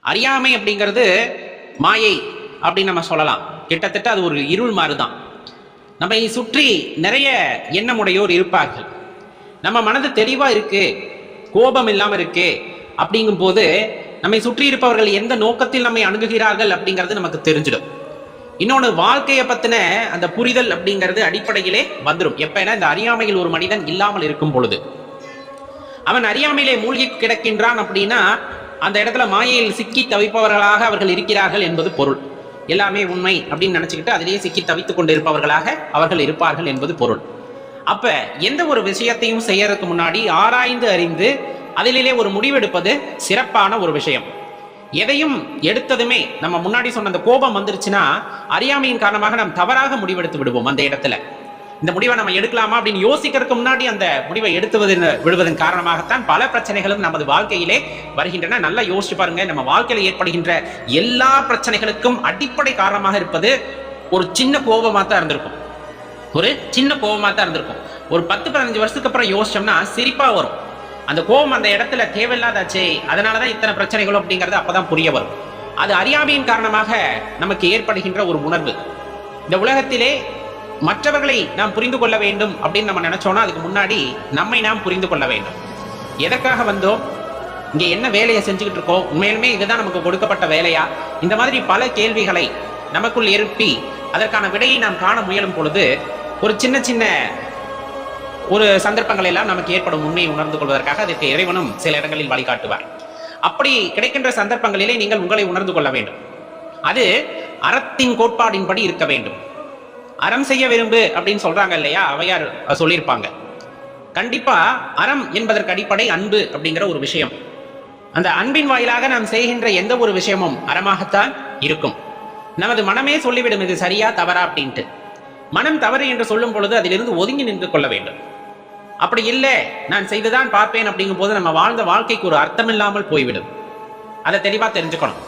அறியாமை அப்படிங்கிறது மாயை அப்படின்னு நம்ம சொல்லலாம். கிட்டத்தட்ட அது ஒரு இருள் மாதிரி தான். நம்மை சுற்றி நிறைய எண்ணமுடையோர் இருப்பார்கள். நம்ம மனது தெளிவா இருக்கு, கோபம் இல்லாம இருக்கு அப்படிங்கும் போது நம்மை சுற்றி இருப்பவர்கள் எந்த நோக்கத்தில் நம்மை அணுகுகிறார்கள் அப்படிங்கிறது நமக்கு தெரிஞ்சிடும். இன்னொன்று, வாழ்க்கையை பத்தின அந்த புரிதல் அப்படிங்கிறது அடிப்படையிலே வந்துடும். எப்பனா இந்த அறியாமையில் ஒரு மனிதன் இல்லாமல் இருக்கும் பொழுது, அவன் அறியாமையிலே மூழ்கி கிடக்கின்றான் அப்படின்னா அந்த இடத்துல மாயையில் சிக்கி தவிப்பவர்களாக அவர்கள் இருக்கிறார்கள் என்பது பொருள். எல்லாமே உண்மை அப்படின்னு நினைச்சுக்கிட்டு அதிலேயே சிக்கி தவித்துக் கொண்டு இருப்பவர்களாக அவர்கள் இருப்பார்கள் என்பது பொருள். அப்ப எந்த ஒரு விஷயத்தையும் செய்யறதுக்கு முன்னாடி ஆராய்ந்து அறிந்து அதிலே ஒரு முடிவெடுப்பது சிறப்பான ஒரு விஷயம். எதையும் எடுத்ததுமே நம்ம முன்னாடி சொன்ன அந்த கோபம் வந்துருச்சுன்னா அறியாமையின் காரணமாக நாம் தவறாக முடிவெடுத்து விடுவோம். அந்த இடத்துல இந்த முடிவை நம்ம எடுக்கலாமா அப்படின்னு யோசிக்கிறதுக்கு முன்னாடி அந்த முடிவை விடுவதன் காரணமாகத்தான் பல பிரச்சனைகளும் நமது வாழ்க்கையிலே வருகின்றன. நல்லா யோசிச்சு பாருங்க, நம்ம வாழ்க்கையில் ஏற்படுகின்ற எல்லா பிரச்சனைகளுக்கும் அடிப்படை காரணமாக இருப்பது ஒரு சின்ன கோபமா தான் இருந்திருக்கும். ஒரு சின்ன கோபமா தான் இருந்திருக்கும். ஒரு 10-15 வருஷத்துக்கு அப்புறம் யோசிச்சோம்னா சிரிப்பா வரும். அந்த கோபம் அந்த இடத்துல தேவையில்லாதாச்சே, அதனாலதான் இத்தனை பிரச்சனைகளும் அப்படிங்கிறது அப்பதான் புரிய வரும். அது அறியாமையின் காரணமாக நமக்கு ஏற்படுகின்ற ஒரு உணர்வு. இந்த உலகத்திலே மற்றவர்களை நாம் புரிந்து கொள்ள வேண்டும் அப்படின்னு நம்ம நினைச்சோம்னா அதுக்கு முன்னாடி நம்மை நாம் புரிந்து கொள்ள வேண்டும். எதற்காக வந்தோம், இங்க என்ன வேலையை செஞ்சுக்கிட்டு இருக்கோம், உண்மையிலுமே இதுதான் நமக்கு கொடுக்கப்பட்ட வேலையா, இந்த மாதிரி பல கேள்விகளை நமக்குள் எழுப்பி அதற்கான விடையை நாம் காண முயலும் பொழுது ஒரு சின்ன சின்ன ஒரு சந்தர்ப்பங்கள் எல்லாம் நமக்கு ஏற்படும் உண்மையை உணர்ந்து கொள்வதற்காக அதற்கு இறைவனும் சில இடங்களில் வழிகாட்டுவார். அப்படி கிடைக்கின்ற சந்தர்ப்பங்களிலே நீங்கள் உங்களை உணர்ந்து கொள்ள வேண்டும். அது அறத்தின் கோட்பாடின்படி இருக்க வேண்டும். அறம் செய்ய விரும்பு அப்படின்னு சொல்றாங்க இல்லையா, அவையார் சொல்லியிருப்பாங்க. கண்டிப்பா அறம் என்பதற்கு அடிப்படை அன்பு அப்படிங்கிற ஒரு விஷயம். அந்த அன்பின் வாயிலாக நாம் செய்கின்ற எந்த ஒரு விஷயமும் அறமாகத்தான் இருக்கும். நமது மனமே சொல்லிவிடும் இது சரியா தவறா அப்படின்ட்டு. மனம் தவறு என்று சொல்லும் பொழுது அதிலிருந்து ஒதுங்கி நின்று கொள்ள வேண்டும். அப்படி இல்லை, நான் செய்துதான் பார்ப்பேன் அப்படிங்கும் போது நம்ம வாழ்ந்த வாழ்க்கைக்கு ஒரு அர்த்தம் இல்லாமல் போய்விடும். அதை தெளிவா தெரிஞ்சுக்கணும்.